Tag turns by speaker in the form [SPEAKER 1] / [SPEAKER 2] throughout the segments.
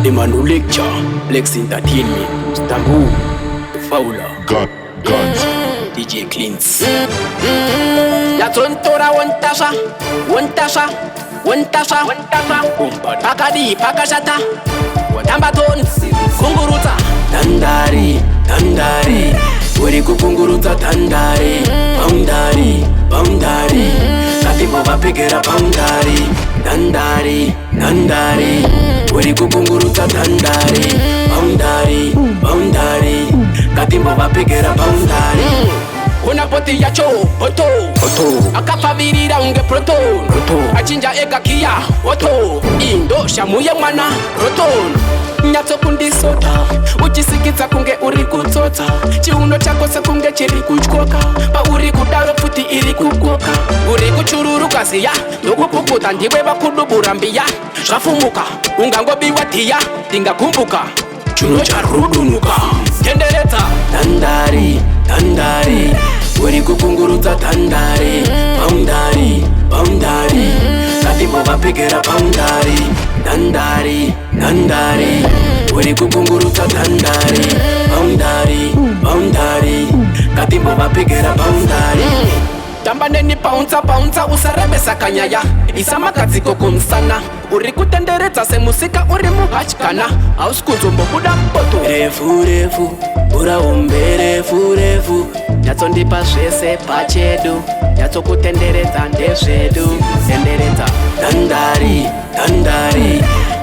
[SPEAKER 1] Emmanuel Lecture, Lex Entertainment, Istanbul, Fowler,
[SPEAKER 2] Guns,
[SPEAKER 1] DJ Cleans.
[SPEAKER 3] Ya tontora wantasha pakadi pakashata tambaton kunguruta
[SPEAKER 1] Tandari, weri kukunguruta tandari, boundary, katipo vapigera boundary, tandari, weri kukunguruta tandari, boundary, katipo vapigera boundary.
[SPEAKER 3] Una poti yacho oto akafavirira unge proton achinja ega kia oto indo shamuye mwana proton nyatso kundisota uchisikidza kunge uri kutsotsa chiuno chako sekunge chiri kuchkoka pauri kudaro futi iri kukoka uri kuchururuka ziya ndokupukuta ndiwe vakudubura mbiya zvafumuka ungangobiwa dhiya ndingakumbuka
[SPEAKER 1] chuno charudunuka
[SPEAKER 3] tenderedza
[SPEAKER 1] tandari, weri kukungurudza tandari, boundary, katipo vapigera boundary, tandari, weri kukungurudza tandari, boundary, katipo vapigera boundary.
[SPEAKER 3] tambaneni paunza usarebesa kanyaya isamakadziko kumsana uri kutenderedza semusika uri muhatyana hausikuzombobuda mpoto
[SPEAKER 1] refu uraumbe refu nyatsondipa zvese pachedu nyatsokutenderedza ndezvedu tenderedza tandari,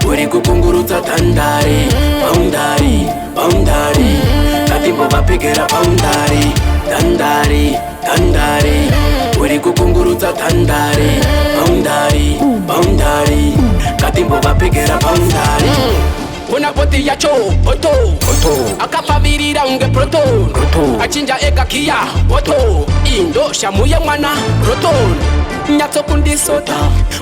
[SPEAKER 1] uri kukungurudza tandari, boundary, katipo vapigera boundary, tandari, uri kukungurudza tandari, boundary, katipo vapigera boundary.
[SPEAKER 3] una poti yacho oto akafavirira unge proton achinja ega kia oto indo shamuye mwana proton nyatso kundisota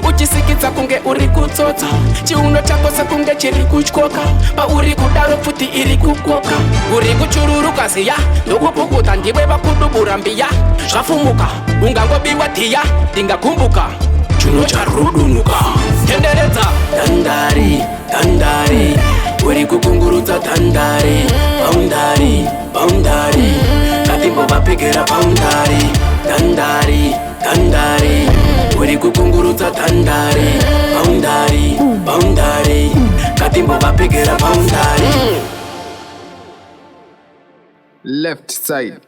[SPEAKER 3] uchisikidza kunge uri kutsotsa chiuno chako sekunge chiri kuchkoka pauri kudaro futi iri kukoka uri kuchururuka ziya ndokupukuta ndiwe vakudubura mbiya zvafumuka ungangobiwa dhiya ndingakumbuka
[SPEAKER 1] chuno charudunuka
[SPEAKER 3] tenderedza
[SPEAKER 1] tandari, weri kukungurudza tandari, boundary, katipo vapigera boundary, tandari, weri kukungurudza tandari, boundary, katipo vapigera boundary.
[SPEAKER 2] left side.